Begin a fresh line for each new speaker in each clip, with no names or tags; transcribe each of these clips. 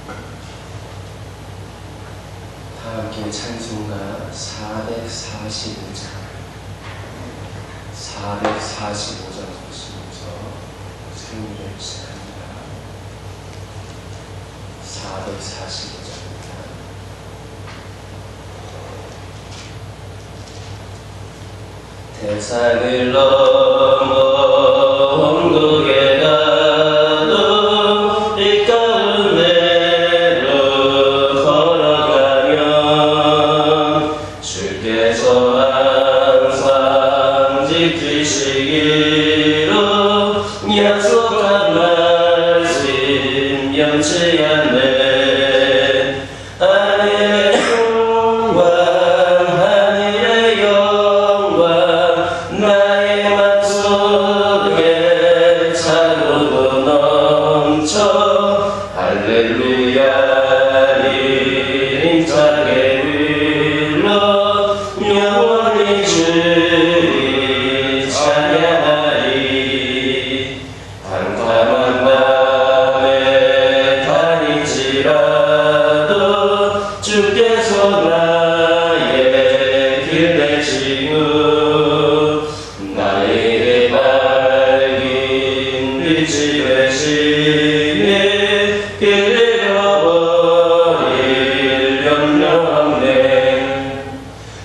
다 함께 찬송가 445장 445장 부르시면서 승리를 시작합니다. 445장입니다. 대산을 넘어 원국에 가도 이 가운데로 걸어가면 주께서 항상 지키시기로 약속한 말씀 변치 않네. 하늘의 영광 하늘의 영광 나의 맘속에 차고도 넘쳐 할렐루야 힘차게 불러 영원히 주를 찬양하리. 캄캄한 밤에 다닐지라도 주께서 나의 길 되시고 나에게 밝은 빛이 되시니 길을 잃어버릴 염려 없네.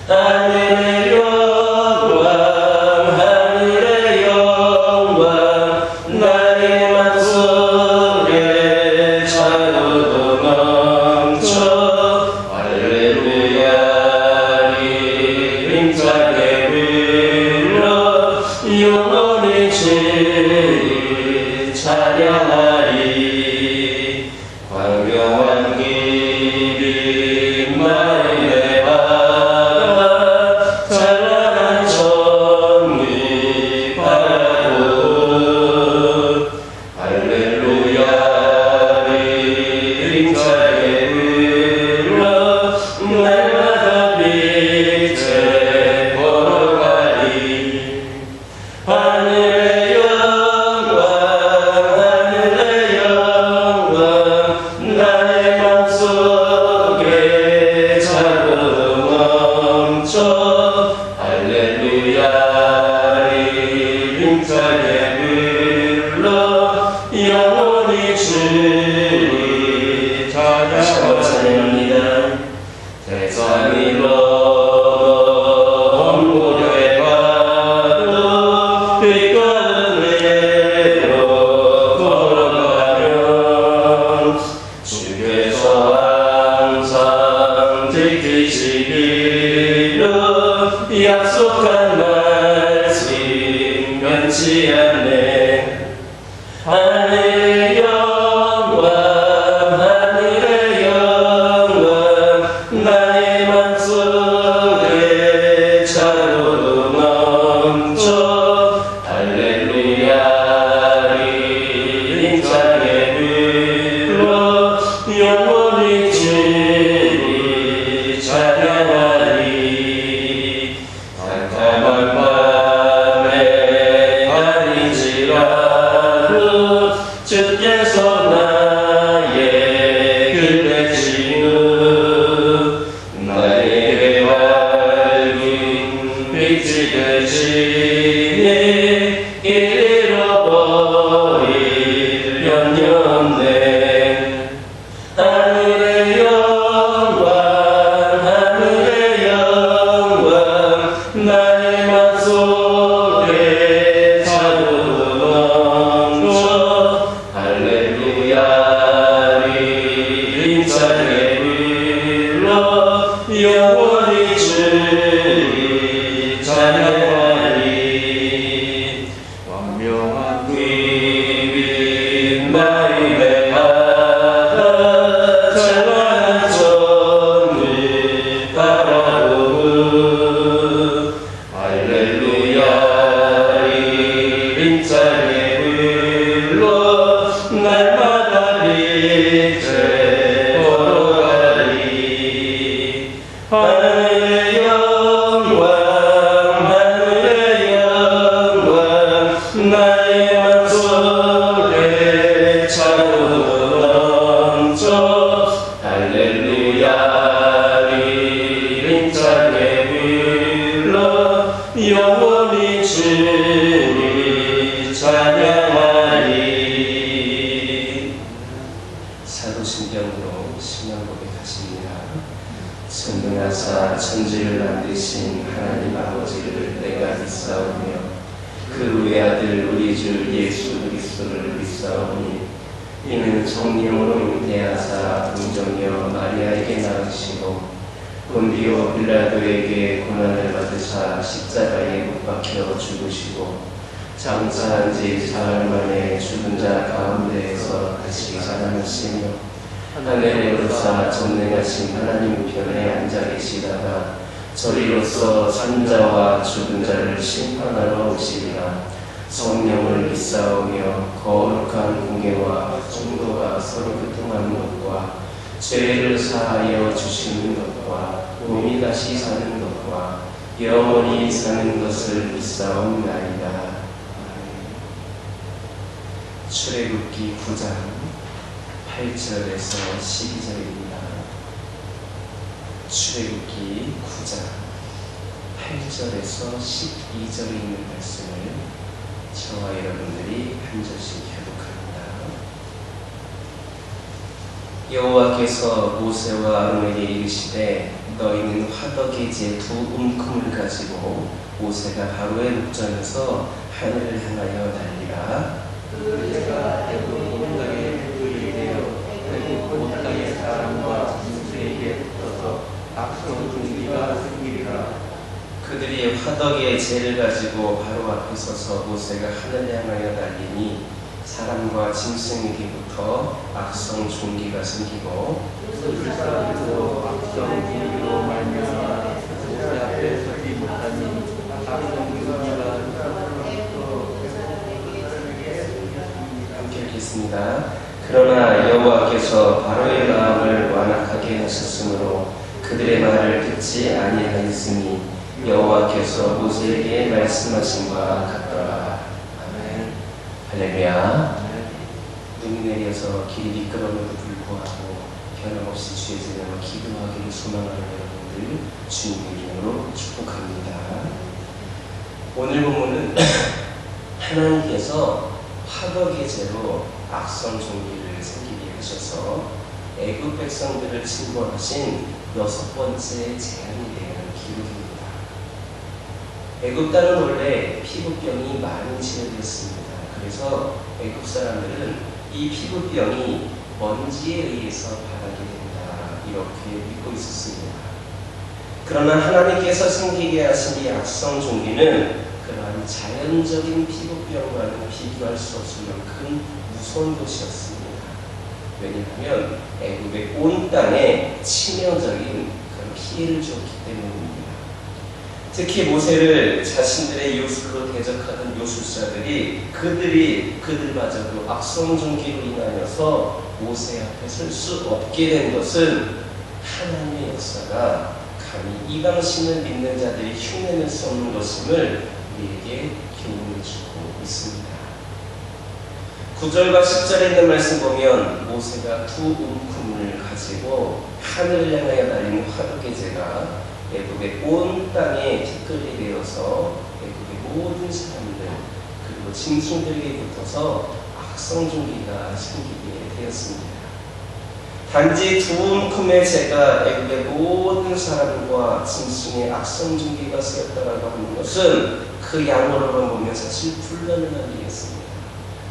하늘의 영광 하늘의 영광 나의 맘속에 차고도 넘쳐 할렐루야 힘차게 불러 영원히 주를 찬양하리. 광명한 길이 마음에 바라 찬란한 천국 바라보 할렐루야 힘차게 불러 날마다 빛에 걸어가리. 하늘의 영광 하늘의 영광 나의 맘속에 차고도 넘쳐 할렐루야 힘차게 불러 영원히 주를 찬양합니다. 대산이 넘어오려 가도 그 가운데로 걸어가면 주께서 항상 지키시기로 약속한 말씀 변치 않네. 하늘의 영광 하늘의 영광 나의 맘속에 차고도 넘쳐 할렐루야 힘차게 불러 영원히 주를 찬양하리. 캄캄한 밤에 다닐지라도 주께서 나의 길 되시고 나에게 밝은 빛이 되시니 길 잃어버릴 염려 없네. 하늘의 영광 하늘의 영광 나의 맘속에 차고도 넘쳐 할렐루야 힘차게 불러 영원히 주를 찬양하리. 광명한 빛 마음에 바다 찬란한 천국 바라보고 할렐루야 힘차게 불러 날마다 빛에 걸어가리. 하늘의 영광 하늘의 영광 나의 맘속에 차고도 넘쳐
사도신경으로 신앙 고백하십니다. 전능하사 천지를 만드신 하나님 아버지를 내가 믿사오며 그 외아들 우리 주 예수 그리스도를 믿사오니 이는 성령으로 잉태하사 동정녀 마리아에게 낳으시고 본디오 빌라도에게 고난을 받으사 십자가에 못 박혀 죽으시고 장사한 지 사흘 만에 죽은 자 가운데에서 다시 살아나시며 하늘에 오르사 전능하신 하나님 편에 앉아 계시다가 저리로서 산자와 죽은 자를 심판하러 오시리라. 성령을 믿사오며 거룩한 공예와 성도가 서로 교통하는 것과 죄를 사하여 주시는 것과 몸이 다시 사는 것과 영원히 사는 것을 믿사옵나이다. 출애굽기 9장 8절에서 12절입니다. 출애굽기 9장 8절에서 12절에 있는 말씀을 저와 여러분들이 한 절씩 교독합니다. 여호와께서 모세와 아론에게 이르시되 너희는 화덕의 두 움큼을 가지고 모세가 바로의 목전에서 하늘을 향하여 날리라.
그 제가 애굽 온 땅에 물이 되어 애굽 온 땅의 사람과 짐승에게 붙어서 악성 중기가 생기리라.
그들이 화덕의 재를 가지고 바로 앞에 서서 모세가 하늘을 향하여 날리니 사람과 짐승에게부터 악성 종기가 생기고
불사르고 악성 중기로 말미암아 모세 앞에 서지 못하니 악성 중기가
함께 읽겠습니다. 그러나 여호와께서 바로의 마음을 완악하게 하셨으므로 그들의 말을 듣지 아니하였으니 여호와께서 모세에게 말씀하신 바 같더라. 아멘. 할렐루야. 눈이 내려서 길이 미끄러움에도 불구하고 변함없이 주의 제자로 기도하기를 소망하는 여러분들 주님의 이름으로 축복합니다. 오늘 본문은 하나님께서 화덕의 재로 악성 종기를 생기게 하셔서 애굽 백성들을 침범하신 6번째 재앙에 대한 기록입니다. 애굽 땅은 원래 피부병이 많이 치료되었습니다. 그래서 애굽 사람들은 이 피부병이 먼지에 의해서 발하게 된다 이렇게 믿고 있었습니다. 그러나 하나님께서 생기게 하신 이 악성 종기는 그러한 자연적인 피부병과는 비교할 수 없을 만큼 무서운 것이었습니다. 왜냐하면 애굽의 온 땅에 치명적인 그런 피해를 주었기 때문입니다. 특히 모세를 자신들의 요술로 대적하던 요술사들이 그들마저도 악성 종기로 인하여서 모세 앞에 설 수 없게 된 것은 하나님의 역사가 감히 이방신을 믿는 자들이 흉내낼 수 없는 것임을 우리에게 교훈해 주고 있습니다. 9절과 10절에 있는 말씀 보면 모세가 두 움큼을 가지고 하늘을 향하여 날리는 화덕의 재가 애굽의 온 땅에 티끌이 되어서 애굽의 모든 사람들 그리고 짐승들에게 붙어서 악성 종기가 생기게 되었습니다. 단지 두 움큼의 재가 애굽의 모든 사람과 짐승의 악성 종기가 쓰였다라고 하는 것은 그 양으로만 보면 사실 불가능한 일이었습니다.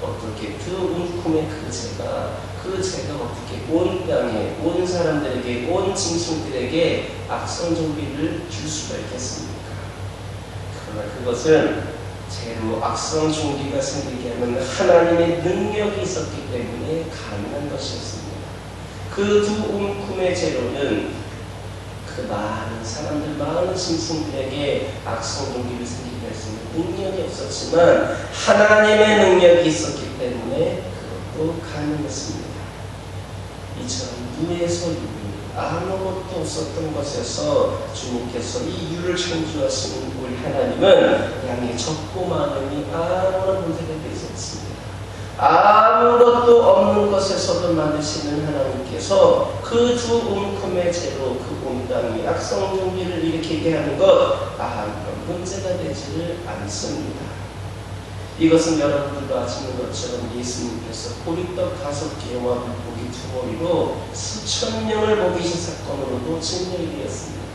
어떻게 두 움큼의 그 재가 어떻게 온 땅에 온 사람들에게 온 짐승들에게 악성 종기를 줄 수가 있겠습니까? 그러나 그것은 재로 악성 종기가 생기게 하는 하나님의 능력이 있었기 때문에 가능한 것이었습니다. 그 두 움큼의 재로는 그 많은 사람들, 많은 짐승들에게 악성 종기를 생기게 할 수 있는 능력이 없었지만 하나님의 능력이 있었기 때문에 그것도 가능했습니다. 이처럼 무에서 유, 아무것도 없었던 것에서 주님께서 이 유를 창조하시는 우리 하나님은 양이 적고 많으니 아무런 문제가 되지 않습니다. 아무것도 없는 것에서도 만드시는 하나님께서 그 두 움큼의 재로 그 온 땅에 악성 종기를 일으키게 하는 것 아무런 문제가 되지를 않습니다. 이것은 여러분들도 아시는 것처럼 예수님께서 보리떡 5개와 물고기 2머리로 수천 명을 먹이신 사건으로도 증명이 되었습니다.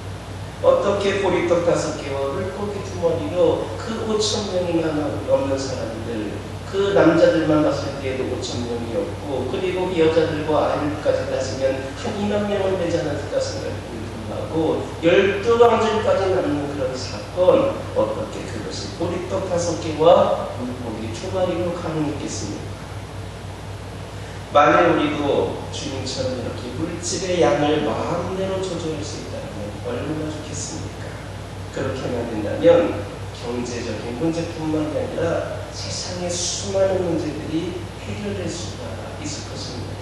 어떻게 보리떡 5개와 물고기 2머리로 그 5천 명이나 넘는 사람들, 그 남자들만 봤을 때에도 5천 명이었고, 그리고 여자들과 아이들까지 따지면 한 2만 명은 되지 않았을까 생각이 들고, 12왕들까지 남는 그런 사건, 어떻게 그것이 보리떡 5개와 물고기 2마리로 가능했겠습니까? 만일 우리도 주님처럼 이렇게 물질의 양을 마음대로 조절할 수 있다면 얼마나 좋겠습니까? 그렇게만 된다면 경제적인 문제뿐만 아니라 세상의 수많은 문제들이 해결될 수가 있을 것입니다.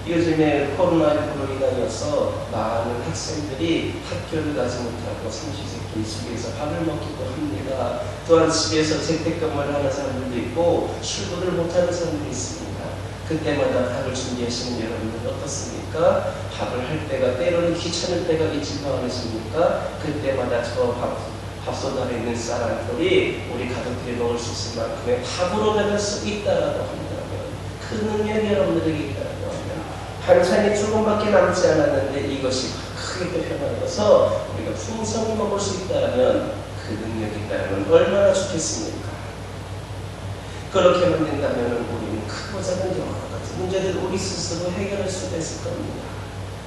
요즘에 코로나19로 인하여서 많은 학생들이 학교를 가지 못하고 삼시세끼 집에서 밥을 먹기도 합니다. 또한 집에서 재택근무를 하는 사람들도 있고 출근을 못하는 사람들이 있습니다. 그때마다 밥을 준비하시는 여러분들 어떻습니까? 밥을 할 때가 때로는 귀찮을 때가 있지도 않으십니까? 그때마다 저 밥솥 아래 있는 쌀알들이 우리 가족들이 먹을 수 있을 만큼의 밥으로 변할 수 있다라고 한다면, 그 능력이 여러분들에게 있다라고 하면, 반찬이 조금밖에 남지 않았는데 이것이 크게 또 변하여서 우리가 풍성히 먹을 수 있다라면, 그 능력이 있다면 얼마나 좋겠습니까? 그렇게만 된다면 우리는 크고 작은 여러 가지 문제들을 우리 스스로 해결할 수가 있을 겁니다.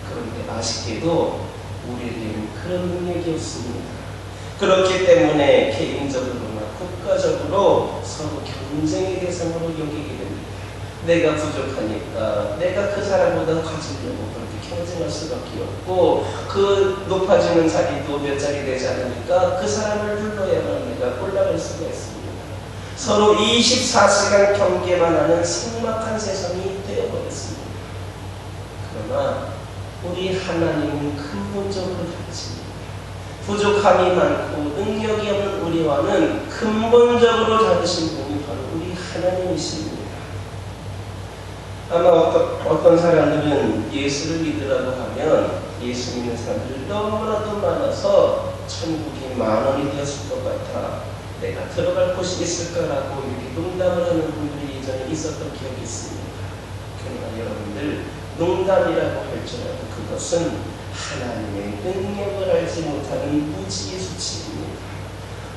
그런데 아쉽게도 우리에게는 그런 능력이 없습니다. 그렇기 때문에 개인적으로나 국가적으로 서로 경쟁의 대상으로 여기게 됩니다. 내가 부족하니까 내가 그 사람보다 가지려고 그렇게 경쟁할 수밖에 없고, 그 높아지는 자리도 몇 자리 되지 않으니까 그 사람을 불러야만 내가 올라갈 수가 있습니다. 서로 24시간 경계만 하는 삭막한 세상이 되어버렸습니다. 그러나 우리 하나님은 근본적으로 다르십니다. 부족함이 많고 능력이 없는 우리와는 근본적으로 다르신 분이 바로 우리 하나님이십니다. 아마 어떤 사람들은 예수를 믿으라고 하면 예수 믿는 사람들이 너무나도 많아서 천국이 만원이 되었을 것 같아 내가 들어갈 곳이 있을까라고 이렇게 농담을 하는 분들이 예전에 있었던 기억이 있습니다. 그러나 여러분들, 농담이라고 할지라도 그것은 하나님의 능력을 알지 못하는 무지의 수치입니다.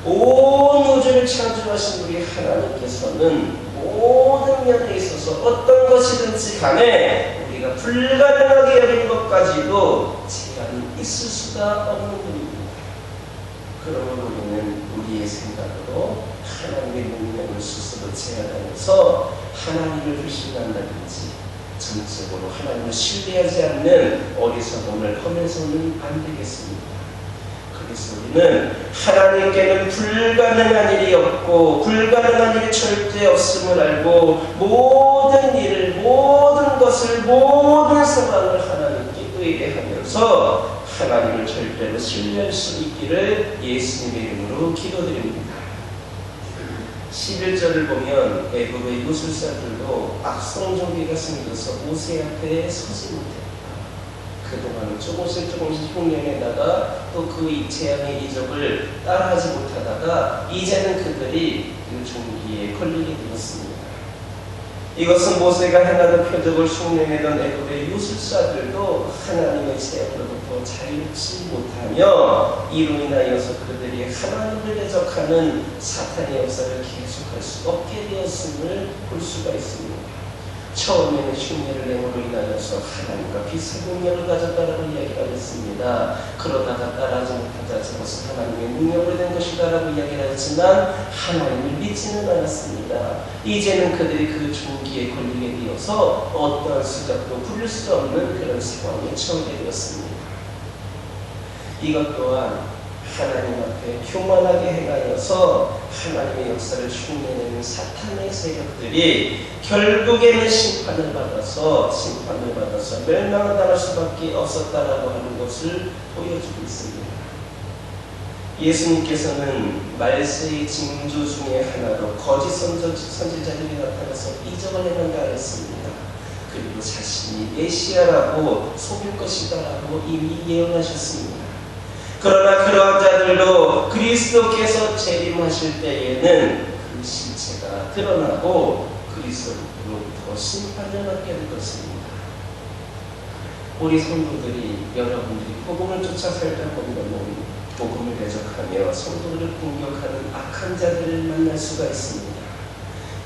온 우주를 창조하신 우리 하나님께서는 모든 면에 있어서 어떤 것이든지 간에 우리가 불가능하게 여긴 것까지도 제한이 있을 수가 없는 분입니다. 그러므로 우리는 우리의 생각으로 하나님의 능력을 스스로 제한하면서 하나님을 불신한다든지 전적으로 하나님을 신뢰하지 않는 어리석음을 하면서는 안 되겠습니다. 그래서 우리는 하나님께는 불가능한 일이 없고 불가능한 일이 절대 없음을 알고 모든 일을, 모든 것을, 모든 상황을 하나님께 의뢰하면서 하나님을 절대로 신뢰할 수 있기를 예수님의 이름으로 기도드립니다. 11절을 보면 애굽의 요술사들도 악성 종기가 생겨서 모세 앞에 서지 못했다. 그동안 조금씩 흉내내다가 또 그 재앙의 이적을 따라하지 못하다가 이제는 그들이 그 종기에 걸리게 되었습니다. 이것은 모세가 행하던 표적을 흉내내던 애굽의 요술사들도 하나님의 재앙으로부터 자유롭지 못하며 이로 인하여서 그들이 하나님을 대적하는 사탄의 역사를 계속할 수 없게 되었음을 볼 수가 있습니다. 처음에는 흉내를 내므로 인하여서 하나님과 비슷한 능력을 가졌다라고 이야기를 했습니다. 그러다가 따라하지 못하자 저것은 하나님의 능력으로 된 것이다라고 이야기를 했지만 하나님을 믿지는 않았습니다. 이제는 그들이 그 종기에 걸리게 되어서 어떠한 수작도 부릴 수 없는 그런 상황에 처하게 되었습니다. 이것 또한 하나님 앞에 교만하게 행하여서 하나님의 역사를 흉내내는 사탄의 세력들이 결국에는 심판을 받아서 멸망을 당할 수밖에 없었다라고 하는 것을 보여주고 있습니다. 예수님께서는 말세의 징조 중에 하나로 거짓 선지자들이 나타나서 이적을 행한다 했습니다. 그리고 자신이 메시아라고 속일 것이다라고 이미 예언하셨습니다. 그러나 그러한 자들도 그리스도께서 재림하실 때에는 그 실체가 드러나고 그리스도로부터 심판을 받게 될 것입니다. 우리 성도들이, 여러분들이 복음을 쫓아 살다 보면 복음을 대적하며 성도들을 공격하는 악한 자들을 만날 수가 있습니다.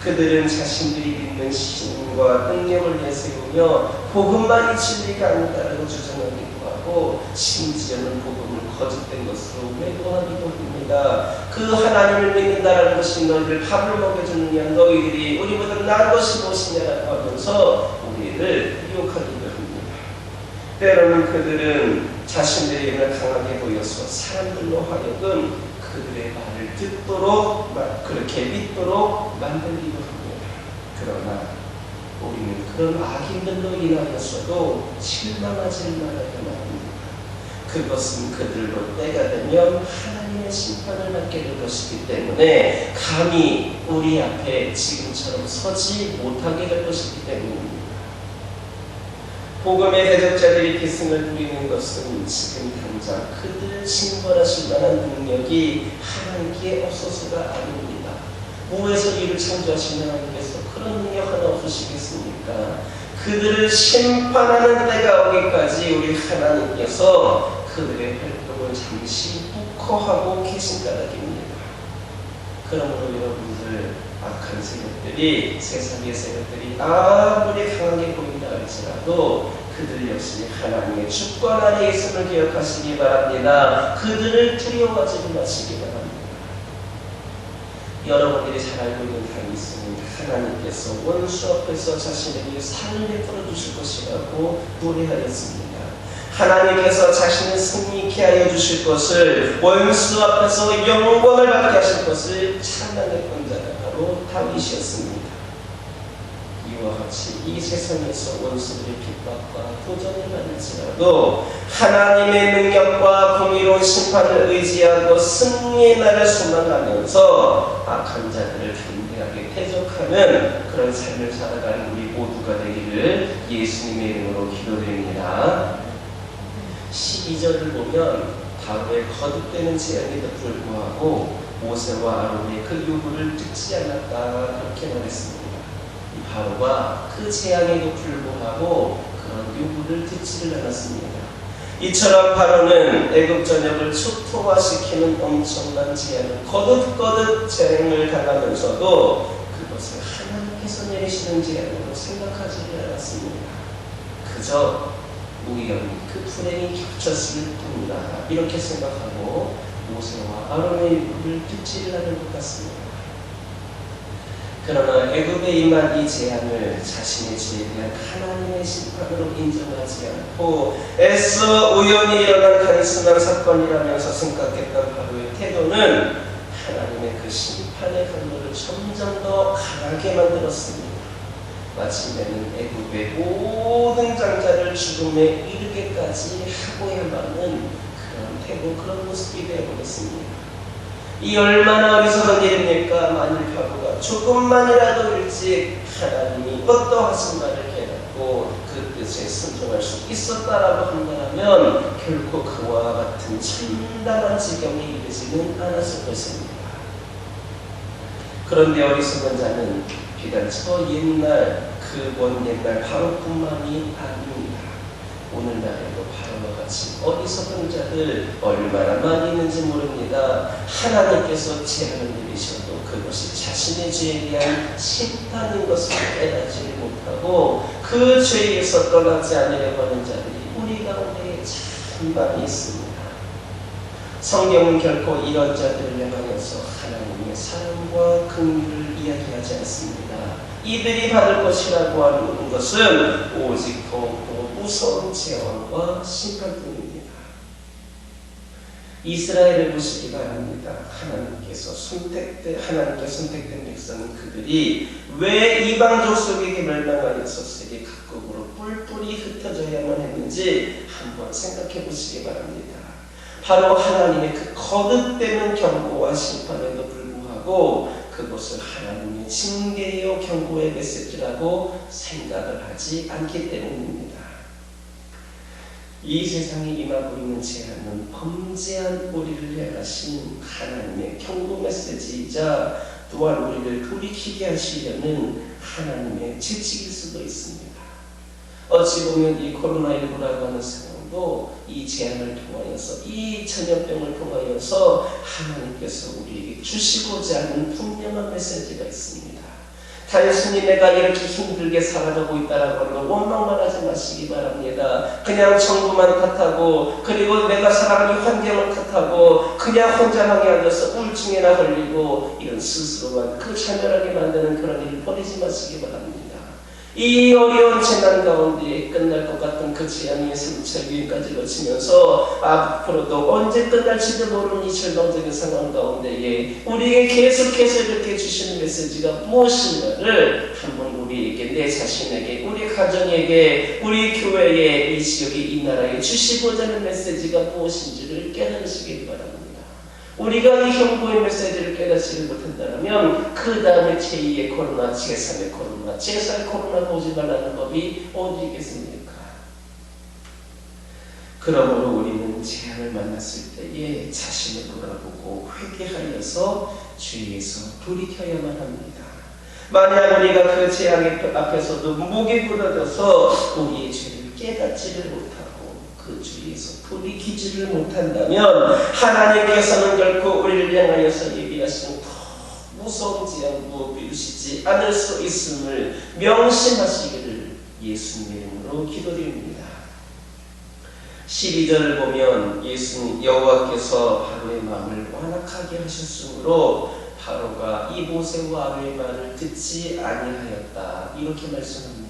그들은 자신들이 믿는 신과 능력을 내세우며 복음만이 진리가 아니다라고 주장하기도 하고, 심지어는 복음을 거짓된 것으로 왜곡하기도 합니다. 그 하나님을 믿는다라는 것이 너희들 밥을 먹여주느냐, 너희들이 우리보다 나은 것이 무엇이냐라고 하면서 우리를 유혹하기도 합니다. 때로는 그들은 자신들의 힘을 강하게 보여서 사람들로 하여금 그들의 말을 듣도록, 그렇게 믿도록 만들기도 합니다. 그러나 우리는 그런 악인들로 인하여서도 실망하지 말아야 합니다. 그것은 그들로 때가 되면 하나님의 심판을 받게 될 것이기 때문에 감히 우리 앞에 지금처럼 서지 못하게 될 것이기 때문입니다. 복음의 대적자들이 기승을 부리는 것은 지금 당장 그들을 징벌하실 만한 능력이 하나님께 없어서가 아닙니다. 무에서 이를 창조하신 하나님께서 그런 능력 하나 없으시겠습니까? 그들을 심판하는 때가 오기까지 우리 하나님께서 그들의 활동을 잠시 묵허하고 계신 까닭입니다. 그러므로 여러분들, 악한 세력들이, 세상의 세력들이 아무리 강하게 보인다 할지라도 그들 역시 하나님의 주권 아래 있음을 기억하시기 바랍니다. 그들을 두려워하지 마시기 바랍니다. 여러분들이 잘 알고 있는 답이 있습니다. 하나님께서 원수 앞에서 자신에게 상을 베풀어 주실 것이라고 노래하였습니다. 하나님께서 자신을 승리케 하여 주실 것을, 원수 앞에서 영광을 받게 하실 것을 찬양했던 자가 바로 다윗이었습니다. 이와 같이 이 세상에서 원수들의 핍박과 도전을 받을지라도 하나님의 능력과 공의로운 심판을 의지하고 승리의 날을 소망하면서 악한 자들을 담대하게 대적하는 그런 삶을 살아가는 우리 모두가 되기를 예수님의 이름으로 기도드립니다. 12절을 보면 바로의 거듭되는 재앙에도 불구하고 모세와 아론의 그 요구를 듣지 않았다, 그렇게 말했습니다. 이 바로가 그 재앙에도 불구하고 그런 요구를 듣지를 않았습니다. 이처럼 바로는 애굽 전역을 초토화시키는 엄청난 재앙을 거듭거듭 재앙을 당하면서도 그것을 하나님께서 내리시는 재앙으로 생각하지를 않았습니다. 그저 우연히 그 불행이 겹쳤을 뿐이다, 이렇게 생각하고 모세와 아론의 요구를 듣지를 않은 것 같습니다. 그러나 애굽에 임한 이 재앙을 자신의 죄에 대한 하나님의 심판으로 인정하지 않고 애써 우연히 일어난 단순한 사건이라면서 생각했던 바로의 태도는 하나님의 그 심판의 강도를 점점 더 강하게 만들었습니다. 마침내는 애굽의 모든 장자를 죽음에 이르게까지 하고야만은 그런 태도, 그런 모습이 되어버렸습니다. 이 얼마나 어리석은 일입니까? 만일 바보가 조금만이라도 일찍 하나님이 어떠하신 말을 깨닫고 그 뜻에 순종할 수 있었다라고 한다면 결코 그와 같은 참담한 지경에 이르지는 않았을 것입니다. 그런데 어리석은 자는 비단 저 옛날, 그 먼 옛날 바로뿐만이 아닙니다. 오늘날에도 바로와 같이 어리석은 자들 얼마나 많이 있는지 모릅니다. 하나님께서 재앙을 내리셔도 그것이 자신의 죄에 대한 심판인 것을 깨닫지 못하고 그 죄에서 떠나지 않으려고 하는 자들이 우리 가운데 참 많이 있습니다. 성경은 결코 이런 자들을 향하여서 하나님의 사랑과 긍휼을 이야기하지 않습니다. 이들이 받을 것이라고 하는 것은 오직 더욱더 무서운 재앙과 심판뿐입니다. 이스라엘을 보시기 바랍니다. 하나님께 선택된 백성은 그들이 왜 이방족 속에게 멸망하여서 세계 각국으로 뿔뿔이 흩어져야만 했는지 한번 생각해 보시기 바랍니다. 바로 하나님의 그 거듭되는 경고와 심판에도 불구하고 그것을 하나님의 징계요 경고의 메시지라고 생각을 하지 않기 때문입니다. 이 세상에 임하고 있는 재앙은 범죄한 우리를 향하신 하나님의 경고 메시지이자 또한 우리를 돌이키게 하시려는 하나님의 채찍일 수도 있습니다. 어찌 보면 이 코로나19라고 하는 상황도 이 재앙을 통하여서, 이 전염병을 통하여서 하나님께서 우리에게 주시고자 하는 분명한 메시지가 있습니다. 단순히 내가 이렇게 힘들게 살아가고 있다라고 하는 걸 원망만 하지 마시기 바랍니다. 그냥 정부만 탓하고, 그리고 내가 살아가는 환경을 탓하고, 그냥 혼자하게 앉아서 우울증이나 걸리고 이런 스스로만 그 자멸하게 만드는 그런 일을 버리지 마시기 바랍니다. 이 어려운 재난 가운데 끝날 것 같은 그 재앙의 3차 유행까지 거치면서 앞으로도 언제 끝날지도 모르는 이 절망적인 상황 가운데에 우리에게 계속해서 이렇게 주시는 메시지가 무엇인가를 한번 우리에게, 내 자신에게, 우리 가정에게, 우리 교회에, 이 지역에, 이 나라에 주시고자 하는 메시지가 무엇인지를 깨달으시길 바랍니다. 우리가 이 경고의 메시지를 깨닫지 못한다면 그 다음에 제2의 코로나, 제3의 코로나, 제4의 코로나 오지 말라는 법이 어디 있겠습니까? 그러므로 우리는 재앙을 만났을 때에 자신을 돌아보고 회개하여서 주위에서 돌이켜야만 합니다. 만약 우리가 그 재앙의 앞에서도 목이 부러져서 우리의 죄를 깨닫지를 못하고 그 주위에서 돌이키지를 못한다면 하나님께서는 결코 우리를 향하여서 예비하신 더 무서운 재앙도 미루시지 않을 수 있음을 명심하시기를 예수님의 이름으로 기도드립니다. 12절을 보면 예수님 여호와께서 바로의 마음을 완악하게 하셨으므로 바로가 이 모세와 아론의 말을 듣지 아니하였다, 이렇게 말씀합니다.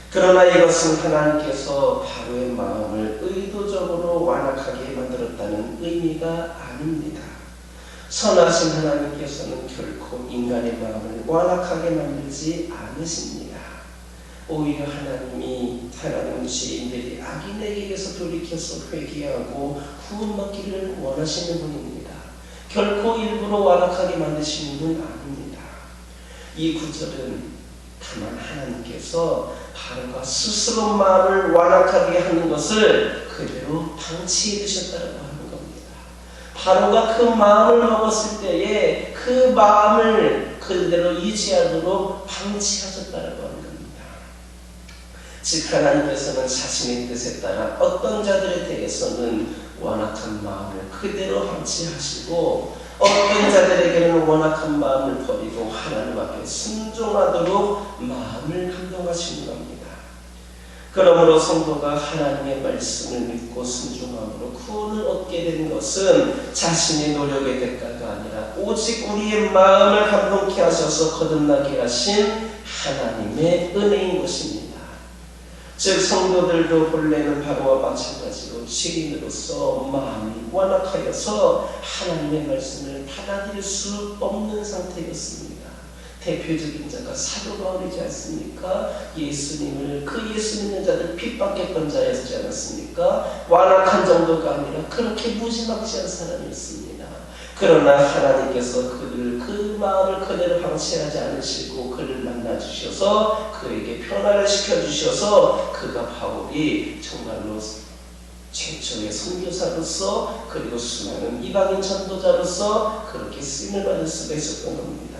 그러나 이것은 하나님께서 바로의 마음을 의도적으로 완악하게 만들었다는 의미가 아닙니다. 선하신 하나님께서는 결코 인간의 마음을 완악하게 만들지 않으십니다. 오히려 하나님이 하나님 죄인들이 악인에게 의해서 돌이켜서 회개하고 구원받기를 원하시는 분입니다. 결코 일부러 완악하게 만드시는 분 아닙니다. 이 구절은 다만 하나님께서 바로가 스스로 마음을 완악하게 하는 것을 그대로 방치해 두셨다고 하는 겁니다. 바로가 그 마음을 먹었을 때에 그 마음을 그대로 유지하도록 방치하셨다고 하는 겁니다. 즉 하나님께서는 자신의 뜻에 따라 어떤 자들에 대해서는 완악한 마음을 그대로 방치하시고 어떤 자들에게는 완악한 마음을 버리고 하나님 앞에 순종하도록 마음을 감동하시는 겁니다. 그러므로 성도가 하나님의 말씀을 믿고 순종함으로 구원을 얻게 된 것은 자신의 노력의 대가가 아니라 오직 우리의 마음을 감동케 하셔서 거듭나게 하신 하나님의 은혜인 것입니다. 즉 성도들도 본래는 바로와 마찬가지로 죄인으로서 마음이 완악하여서 하나님의 말씀을 받아들일 수 없는 상태였습니다. 대표적인 자가 사도 바울이지 않습니까? 예수님을, 그 예수 믿는 자들 핍박했던 자였지 않았습니까? 완악한 정도가 아니라 그렇게 무지막지한 사람이었습니다. 그러나 하나님께서 그 마음을 그대로 방치하지 않으시고 그를 만나주셔서 그에게 변화를 시켜주셔서 그가 바울이 정말로 최초의 선교사로서 그리고 수많은 이방인 전도자로서 그렇게 쓰임을 받을 수가 있었던 겁니다.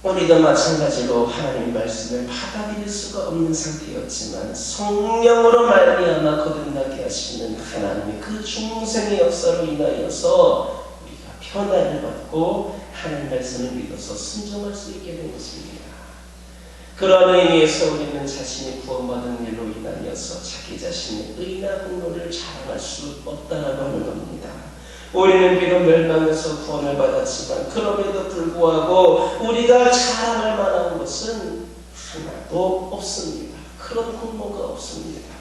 우리도 마찬가지로 하나님의 말씀을 받아들일 수가 없는 상태였지만 성령으로 말미암아 거듭나게 하시는 하나님의 그 중생의 역사로 인하여서 우리가 변화를 받고 하나님 말씀을 믿어서 순종할 수 있게 된 것입니다. 그런 의미에서 우리는 자신이 구원받은 일로 인하여서 자기 자신의 의나 공로를 자랑할 수 없다라고 하는 겁니다. 우리는 비록 멸망에서 구원을 받았지만 그럼에도 불구하고 우리가 자랑할 만한 것은 하나도 없습니다. 그런 공로가 없습니다.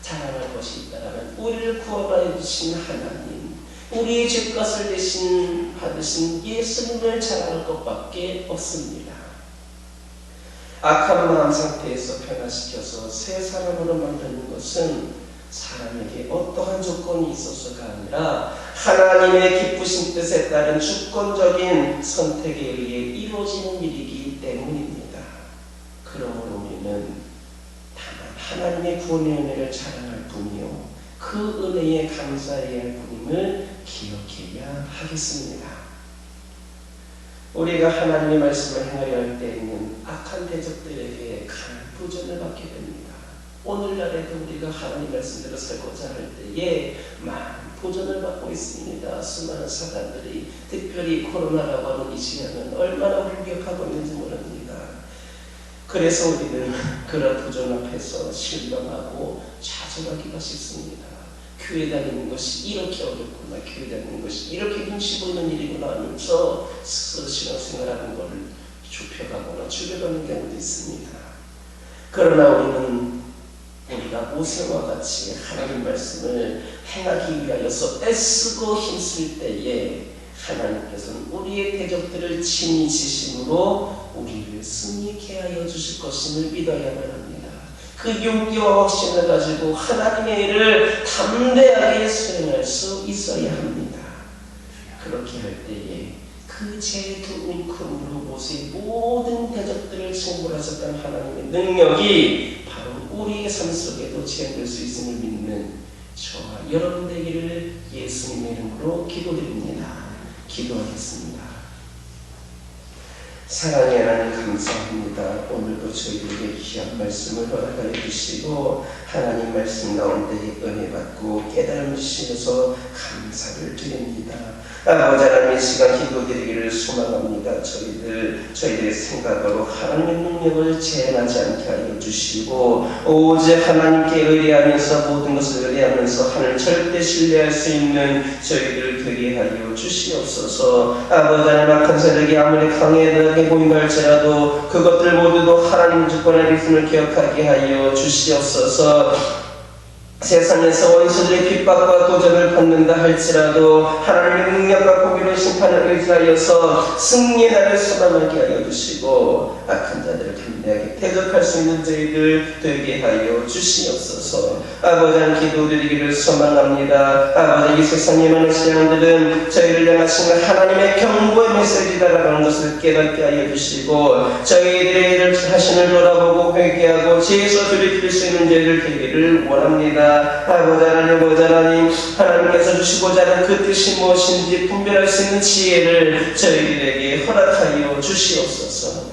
자랑할 것이 있다면 우리를 구원하여 주신 하나님, 우리의 죄값을 대신 받으신 예수님을 자랑할 것밖에 없습니다. 악한 마음 상태에서 변화시켜서 새 사람으로 만드는 것은 사람에게 어떠한 조건이 있어서가 아니라 하나님의 기쁘신 뜻에 따른 주권적인 선택에 의해 이루어지는 일이기 때문입니다. 그러므로 우리는 다만 하나님의 구원의 은혜를 자랑할 뿐이요 그 은혜에 감사해야 할 뿐임을 기억해야 하겠습니다. 우리가 하나님의 말씀을 행하려 할 때에는 악한 대적들에게 강한 도전을 받게 됩니다. 오늘날에도 우리가 하나님 말씀대로 살고자 할 때에 많은 도전을 받고 있습니다. 수많은 사단들이 특별히 코로나라고 하는 이 시간은 얼마나 우리를 위협하고 있는지 모릅니다. 그래서 우리는 그런 도전 앞에서 실망하고 좌절하기가 쉽습니다. 교회 다니는 것이 이렇게 어렵구나, 교회 다니는 것이 이렇게 눈치 보이는 일이구나 하면서 스스로 신앙생활하는 것을 좁혀가거나 줄여가는 경우도 있습니다. 그러나 우리가 모세와 같이 하나님 말씀을 행하기 위하여서 애쓰고 힘쓸 때에 하나님께서는 우리의 대적들을 친히 지심으로 우리를 승리케 하여 주실 것임을 믿어야만 합니다. 그 용기와 확신을 가지고 하나님의 일을 담대하게 수행할 수 있어야 합니다. 그렇게 할 때에 그 제 두 움큼으로 모세의 모든 대적들을 승부하셨던 하나님의 능력이 바로 우리의 삶 속에도 체험될 수 있음을 믿는 저와 여러분 되기를 예수님의 이름으로 기도드립니다. 기도하겠습니다. 사랑의 하나님 감사합니다. 오늘도 저희들에게 귀한 말씀을 허락하여 주시고 하나님 말씀 가운데 은혜 받고 깨달음 주시면서 감사를 드립니다. 아버지 하나님 이 시간 기도드리기를 소망합니다. 저희들의 생각으로 하나님의 능력을 제한하지 않게 하여 주시고 오직 하나님께 의뢰하면서 모든 것을 의뢰하면서 하나님을 절대 신뢰할 수 있는 저희들 되게 하여 주시옵소서. 아버지 하나님 악한 세력이 아무리 강하게 보인다 할지라도 그것들 모두도 하나님 주권의 말씀을 기억하게 하여 주시옵소서. 세상에서 원수들의 핍박과 도전을 받는다 할지라도 하나님의 능력과 공의로운 심판을 의지하여서 승리의 날을 소망하게 하여 주시고 악한 자들을 담대하게 대적할 수 있는 저희들 되게 하여 주시옵소서. 아버지 하나님 기도드리기를 소망합니다. 아버지 이 세상에 많은 신앙들은 저희를 향하시는 하나님의 경고의 메시지다라는 것을 깨닫게 하여 주시고 저희들의 자신을 돌아보고 회개하고 죄에서 돌이킬 수 있는 저희들 되기를 원합니다. 아버지 하나님, 하나님께서 주시고자 하는 그 뜻이 무엇인지 분별할 수 있는 지혜를 저희들에게 허락하여 주시옵소서.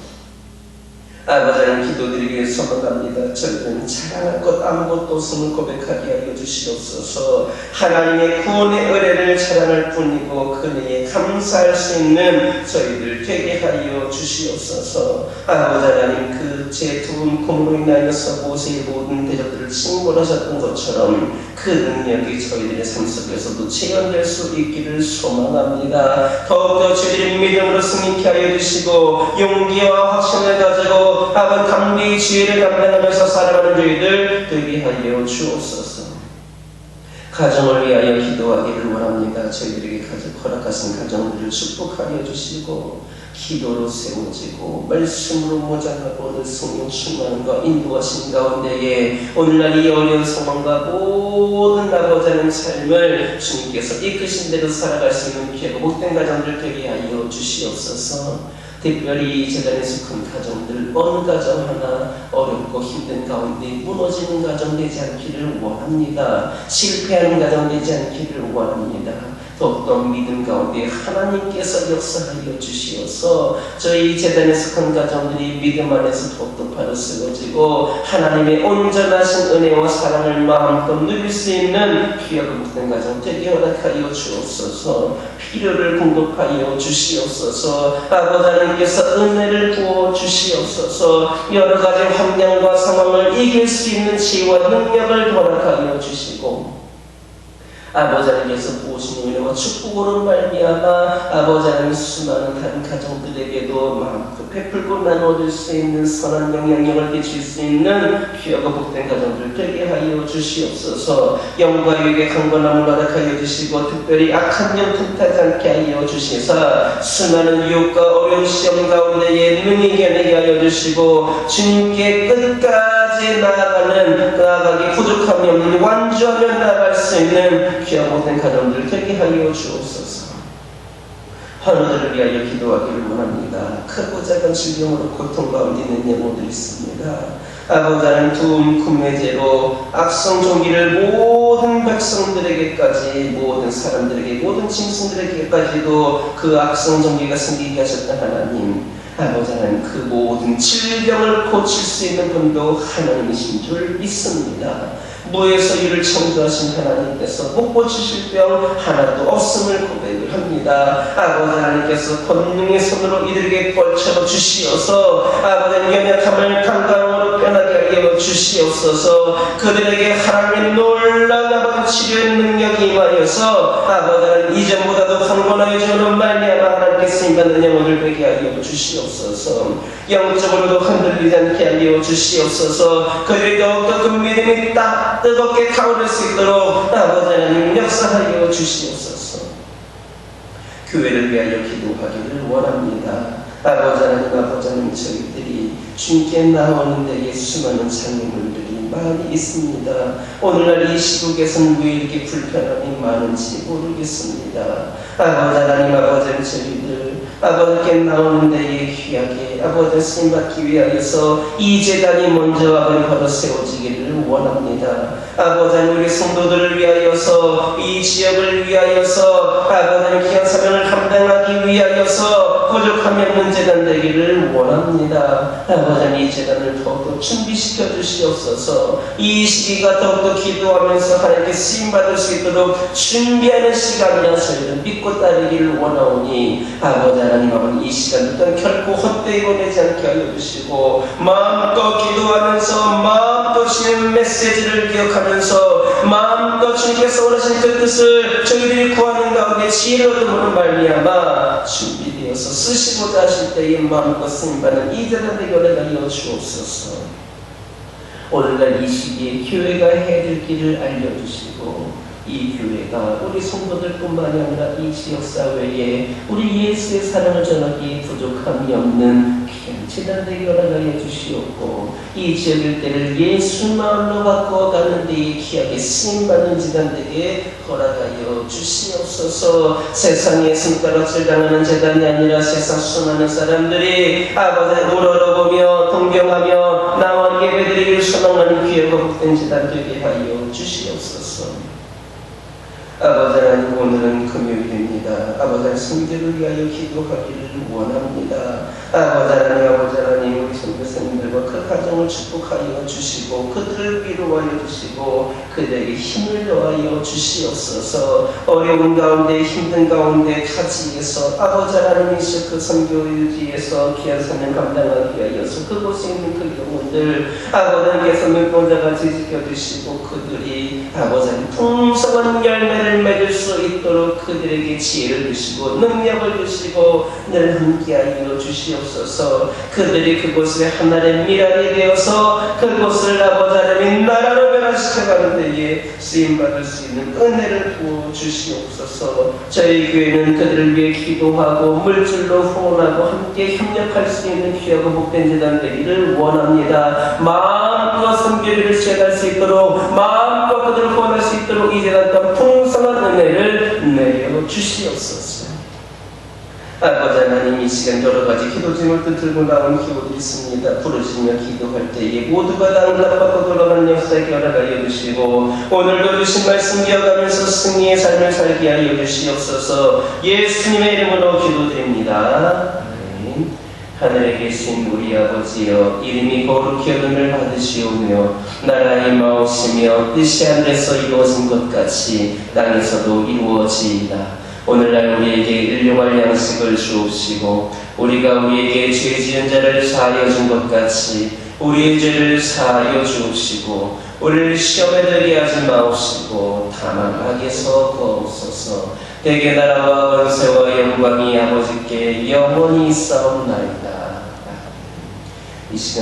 아버지 하나님 기도드리기를 소망합니다. 저희들은 자랑할 것 아무것도 없음을 고백하게 하여 주시옵소서. 하나님의 구원의 은혜를 자랑할 뿐이고 그 은혜에 감사할 수 있는 저희들 되게 하여 주시옵소서. 아버지 하나님 그 제 두 움큼으로 인하여서 모세의 모든 대적들을 징벌하셨던 것처럼 그 능력이 저희들의 삶 속에서도 체현될 수 있기를 소망합니다. 더욱더 저희들의 믿음으로 승리케 하여 주시고 용기와 확신을 가지고 아버지 감리의 지혜를 감당하면서 살아가는 저희들 되게 하여 주옵소서. 가정을 위하여 기도하기를 원합니다. 저희들에게 허락하신 가정들을 축복하여 주시고 기도로 세워지고 말씀으로 모장하고 늘 성령 충만과 인도하신 가운데에 오늘날 이 어려운 상황과 모든 아버지 하나님 삶을 주님께서 이끄신 대로 살아갈 수 있는 귀하고 복된 가정들 되게 하여 주시옵소서. 특별히 이 재단에 속한 가정들 어느 가정 하나 어렵고 힘든 가운데 무너지는 가정 되지 않기를 원합니다. 실패하는 가정 되지 않기를 원합니다. 더욱더 믿음 가운데 하나님께서 역사하여 주시어서 저희 재단에 속한 가정들이 믿음 안에서 더욱더 바로 세워지고 하나님의 온전하신 은혜와 사랑을 마음껏 누릴 수 있는 귀하고 복된 가정 되게 허락하여 주옵소서. 필요를 공급하여 주시옵소서. 아버지 하나님께서 은혜를 부어 주시옵소서. 여러 가지 환경과 상황을 이길 수 있는 지혜와 능력을 허락하여 주시고 아버지 하나님께서 부으신 은혜와 축복으로 말미암아 아버지 하나님 수많은 다른 가정들에게도 마음껏 베풀고 나눠줄 수 있는 선한 영향력을 끼칠 수 있는 귀하고 복된 가정들 되게 하여 주시옵소서. 영과 유익의 강건함을 허락하여 주시고 특별히 악한 영 틈타지 않게 하여 주시사 수많은 유혹과 어려운 시험 가운데에 능히 견디게 하여 주시고 주님께 끝까지 나아가기 부족함이 없는 완주하며 나아갈 수 있는 귀하고 복된 가정들 되게 하여 주옵소서. 환우들을 위하여 기도하기를 원합니다. 크고 작은 질병으로 고통 가운데 있는 영혼들이 있습니다. 아버지 하나님 두움 금매제로 악성 종기를 모든 백성들에게까지, 모든 사람들에게, 모든 짐승들에게까지도 그 악성 종기가 생기게 하셨던 하나님, 아버지 하나님, 그 모든 질병을 고칠 수 있는 분도 하나님이신 줄 믿습니다. 무에서 이를 창조하신 하나님께서 못 고치실 병 하나도 없음을 고백을 합니다. 아버지 하나님께서 권능의 손으로 이들에게 뻗쳐 주시어서 아버지 연약함을 강강으로 변하게 하여 주시옵소서. 그들에게 하나님의 놀라운 아버지 치료의 능력이 임하여서 아버지 하나님 이전보다도 강건하게 주는 말미암아 하나님께 쓰임받는 영혼을 되게 하여 주시옵소서. 영적으로도 흔들리지 않게 하여 주시옵소서. 그들이 더욱더 그 믿음이 딱 뜨겁게 타오를 수 있도록 아버지 하나님 역사하여 주시옵소서. 교회를 위하여 기도하기를 원합니다. 아버지 하나님, 저희들이 주님께 나오는 데에 수많은 장애물들이 많이 있습니다. 오늘날 이 시국에서는 왜 이렇게 불편함이 많은지 모르겠습니다. 아버지 하나님, 저희들 아버지께 나오는 데에 귀하게 아버지 쓰임받기 위하여서 이 제단이 먼저 아버지 바로 세워지기를 원합니다. 아버지 하나님, 우리 성도들을 위하여서, 이 지역을 위하여서 아버지 하나님 귀한 사명을 감당하기 위하여서 부족함이 없는 제단 되기를 원합니다. 아버지 하나님, 이 제단을 더욱더 준비시켜 주시옵소서. 이 시기가 더욱더 기도하면서 하나님께 쓰임받을 수 있도록 준비하는 시간이라 저희를 믿고 따르기를 원하오니 아버지 하나님, 이 시간 또한 결코 헛되이 보내지 않게 하여 주시고 마음껏 기도하면서 마음껏 주님의 메시지를 기억하면서 마음껏 주님께서 원하시는 그 뜻을 저희들이 구하는 가운데 지혜를 얻음으로 말미암아 준비되어서 쓰시고자 하실 때에 마음껏 쓰임받는 이 제단 되기를 하여 주옵소서. 오늘날 이 시기에 교회가 해야 될 길을 알려주시고 이 교회가 우리 성도들뿐만이 아니라 이 지역사회에 우리 예수의 사랑을 전하기에 부족함이 없는 귀한 제단 되기를 하여 주시옵고 이 지역 일대를 예수 마음으로 바꿔가는 데에 귀하게 쓰임받는 제단 되게 허락하여 주시옵소서. 세상에 손가락질 당하는 제단이 아니라 세상 수많은 사람들이 아버지 우러러보며 동경하며 나와 예배드리기를 소망하는 귀하고 복된 제단 되게 하여 주시옵소서. 아버지 하나님, 오늘은 금요일입니다. 아버지 하나님, 성교를 위하여 기도하기를 원합니다. 아버지 하나님, 우리 선교사님들과 그 가정을 축복하여 주시고 그들을 위로하여 주시고 그들에게 힘을 더하여 주시옵소서. 어려운 가운데 힘든 가운데 타지에서 아버지 하나님이시여 그 선교유지에서 귀한 사명 감당하기 위하여서 그곳에 있는 그 영혼들 아버지 하나님께서 물권자같이 지켜주시고 그들이 아버지 하나님 풍성한 열매를 맺을 수 있도록 그들에게 지혜를 주시고 능력을 주시고 늘 함께하여 주시옵소서. 그들이 그곳에 하나님의 미랄이 되어서 그곳을 아버지 하나님의 나라로 변화시켜가는 데에 쓰임받을 수 있는 은혜를 부어주시옵소서. 저희 교회는 그들을 위해 기도하고 물질로 후원하고 함께 협력할 수 있는 귀하고 복된 제단 되기를 원합니다. 마음껏 선교를 시작할 수 있도록 마음껏 그들을 후원할 수 있도록 이 제단 또한 풍성한 은혜를 내려 주시옵소서. 아버지 하나님, 이 시간 여러 가지 기도 제목들 들고 나온 기도들이 있습니다. 부르시며 기도할 때에 모두가 다 응답받고 돌아가는 역사에 허락하여 주시고 오늘도 주신 말씀 기억하면서 승리의 삶을 살게 하여 주시옵소서. 예수님의 이름으로 기도드립니다. 아멘. 하늘에 계신 우리 아버지여, 이름이 거룩히 여김을 받으시오며 나라의 임하옵시며 뜻이 하늘에서 이루어진 것 같이 땅에서도 이루어지이다. 오늘날 우리에게 일용할 양식을 주옵시고 우리가 우리에게 죄 지은 자를 사하여 준 것 같이 우리의 죄를 사하여 주옵시고 우리를 시험에 들게 하지 마옵시고 다만 악에서 구하옵소서. 대개 나라와 권세와 영광이 아버지께 영원히 있사옵나이다. 이 시간